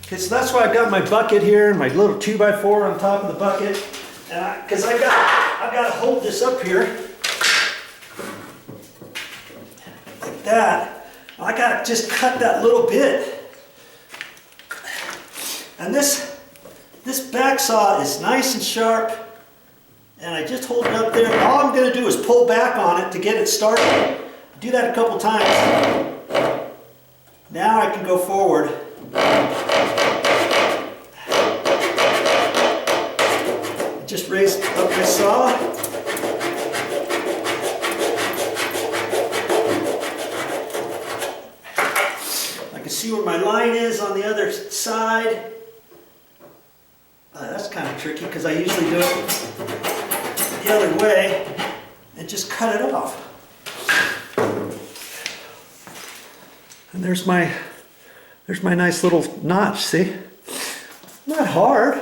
Okay, so that's why I've got my bucket here and my little 2x4 on top of the bucket. And because I've got to hold this up here like that. I got to just cut that little bit. And this back saw is nice and sharp. And I just hold it up there. All I'm going to do is pull back on it to get it started. Do that a couple times. Now I can go forward. Just raise up my saw. I can see where my line is on the other side. That's kind of tricky because I usually do it the other way and just cut it off. And there's my nice little notch, see? Not hard.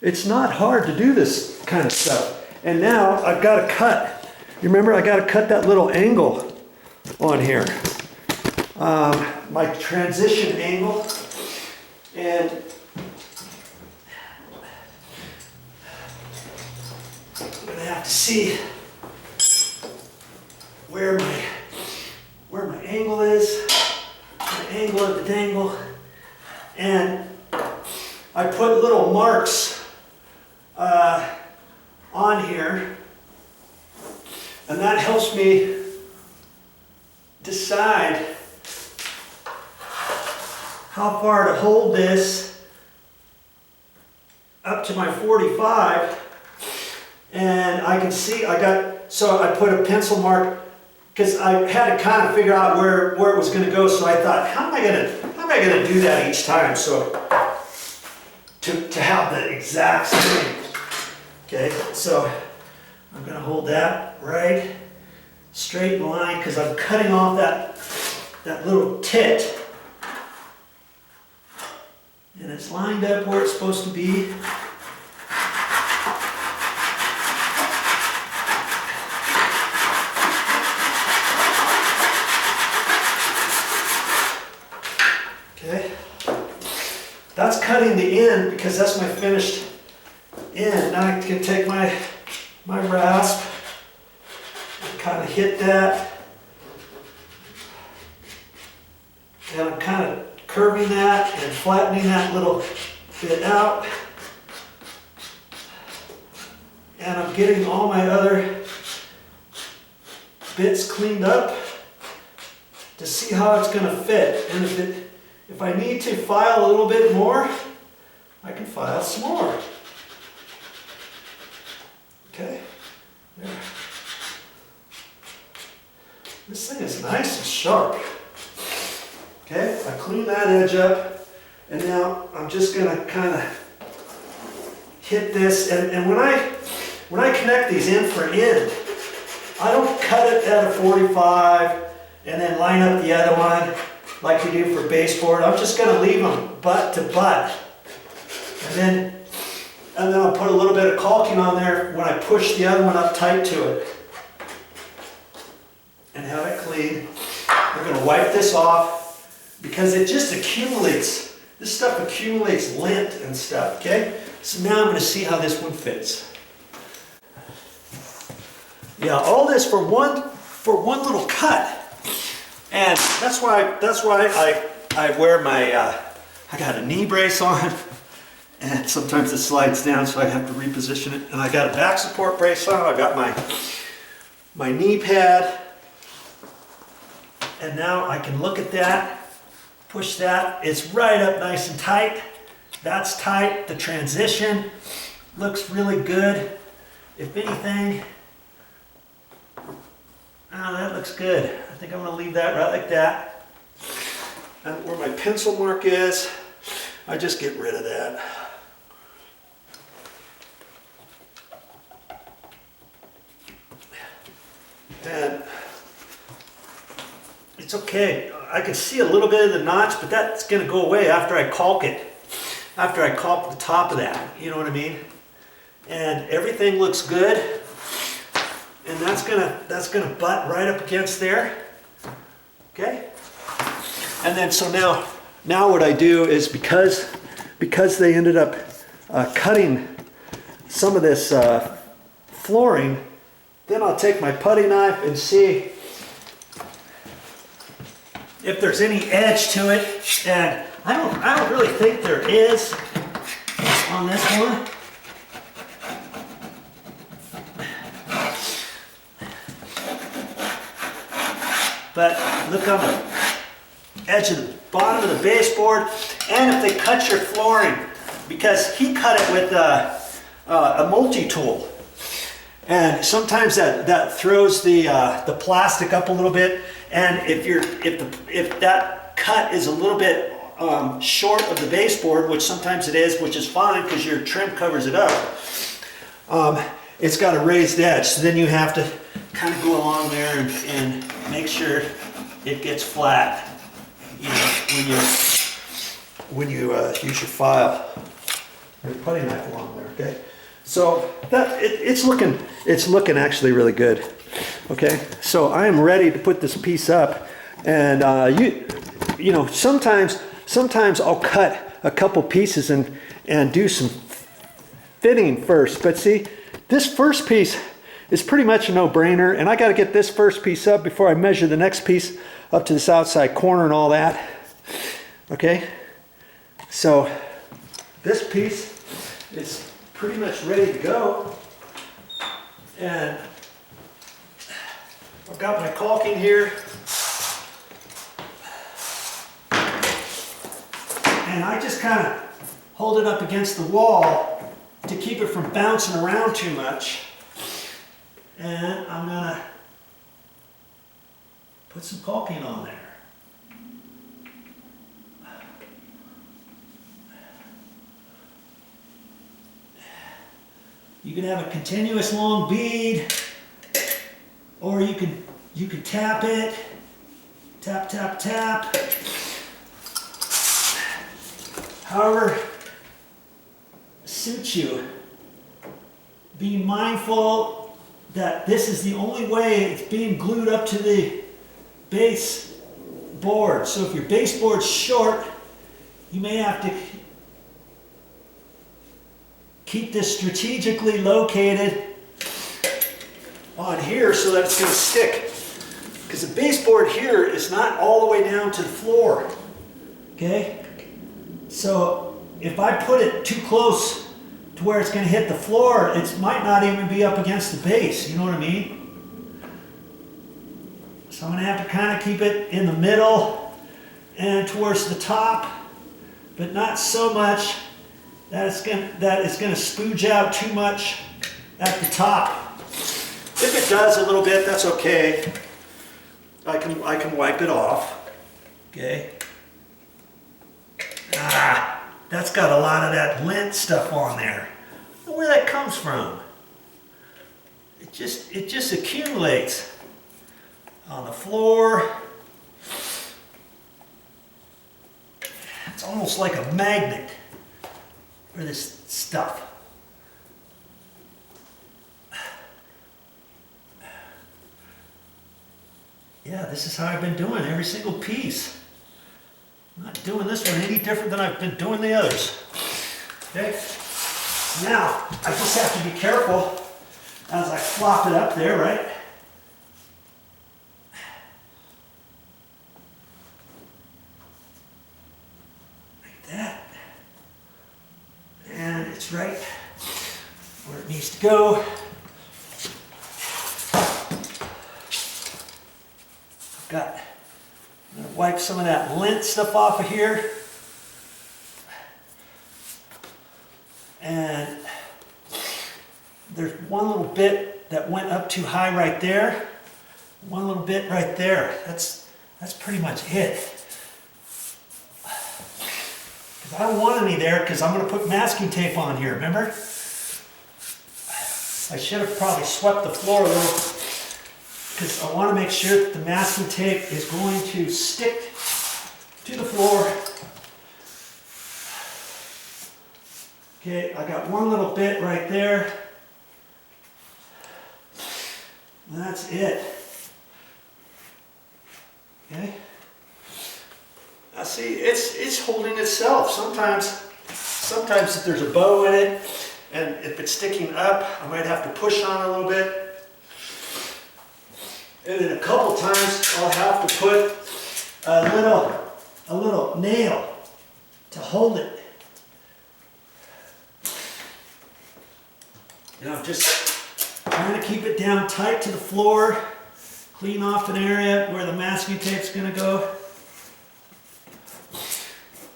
It's not hard to do this kind of stuff. And now I've got to cut. You remember I got to cut that little angle on here. My transition angle. And I'm going to have to see where my angle is. The angle of the dangle. And I put little marks on here, and that helps me decide how far to hold this up to my 45. And I can see so I put a pencil mark because I had to kind of figure out where it was going to go. So I thought, how am I going to do that each time? So to have the exact same. Okay, so I'm going to hold that right straight in line because I'm cutting off that little tit. And it's lined up where it's supposed to be. Okay. That's cutting the end because that's my finished end. Now I can take my rasp and kind of hit that. And I'm kind of curving that and flattening that little bit out. And I'm getting all my other bits cleaned up to see how it's going to fit. And if I need to file a little bit more, I can file some more. Okay, there. This thing is nice and sharp. Okay, I clean that edge up, and now I'm just going to kind of hit this. And when I connect these end for end, I don't cut it at a 45 and then line up the other one like you do for baseboard. I'm just going to leave them butt to butt. And then I'll put a little bit of caulking on there when I push the other one up tight to it. And have it clean. We're going to wipe this off because it just accumulates. This stuff accumulates lint and stuff, okay? So now I'm going to see how this one fits. Yeah, all this for one little cut. And that's why I wear my, I got a knee brace on, and sometimes it slides down, so I have to reposition it. And I got a back support brace on. I got my knee pad, and now I can look at that, push that. It's right up nice and tight. That's tight. The transition looks really good. If anything, oh, that looks good. I think I'm going to leave that right like that. And where my pencil mark is, I just get rid of that. And it's okay. I can see a little bit of the notch, but that's going to go away after I caulk it. After I caulk the top of that, you know what I mean? And everything looks good. And that's gonna butt right up against there. Okay? And then so now what I do is because because they ended up cutting some of this flooring, then I'll take my putty knife and see if there's any edge to it. And I don't really think there is on this one. But look on the edge of the bottom of the baseboard, and if they cut your flooring, because he cut it with a multi-tool, and sometimes that throws the plastic up a little bit, and if that cut is a little bit short of the baseboard, which sometimes it is, which is fine because your trim covers it up, it's got a raised edge, so then you have to kind of go along there and make sure it gets flat, you know, when you use your file or your putty knife along there. Okay, so that it's looking actually really good. Okay, so I am ready to put this piece up, and you know, sometimes I'll cut a couple pieces and do some fitting first, but see, this first piece is pretty much a no-brainer, and I got to get this first piece up before I measure the next piece up to this outside corner and all that. Okay, so this piece is pretty much ready to go, and I've got my caulking here, and I just kind of hold it up against the wall to keep it from bouncing around too much. And I'm gonna put some caulking on there. You can have a continuous long bead, or you can tap it, tap, tap, tap. However suits you. Be mindful that this is the only way it's being glued up to the base board. So if your baseboard's short, you may have to keep this strategically located on here so that it's going to stick. Because the baseboard here is not all the way down to the floor. Okay? So if I put it too close to where it's going to hit the floor, it might not even be up against the base, you know what I mean? So I'm going to have to kind of keep it in the middle and towards the top, but not so much that it's going to spooge out too much at the top. If it does a little bit, that's okay. I can wipe it off. Okay. That's got a lot of that lint stuff on there. I don't know where that comes from. It just accumulates on the floor. It's almost like a magnet for this stuff. Yeah, this is how I've been doing every single piece. I'm not doing this one any different than I've been doing the others. Okay? Now, I just have to be careful as I flop it up there, right? Like that. And it's right where it needs to go. I'm going to wipe some of that lint stuff off of here. And there's one little bit that went up too high right there. One little bit right there. That's pretty much it. Because I don't want any there because I'm going to put masking tape on here, remember? I should have probably swept the floor a little, because I want to make sure that the masking tape is going to stick to the floor. Okay, I got one little bit right there. And that's it. Okay. Now see, it's holding itself. Sometimes sometimes if there's a bow in it, and if it's sticking up, I might have to push on it a little bit. And then a couple times I'll have to put a little nail to hold it. You know, just trying to keep it down tight to the floor, clean off an area where the masking tape's gonna go.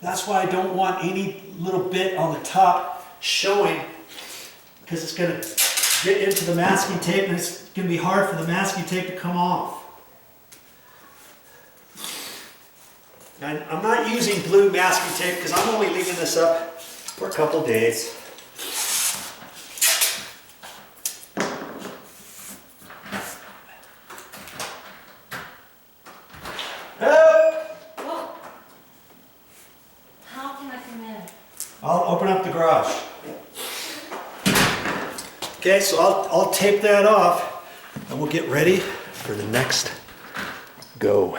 That's why I don't want any little bit on the top showing, because it's gonna get into the masking tape and it's gonna be hard for the masking tape to come off. And I'm not using blue masking tape because I'm only leaving this up for a couple days. Whoa. How can I come in? I'll open up the garage. Okay, so I'll tape that off and we'll get ready for the next go.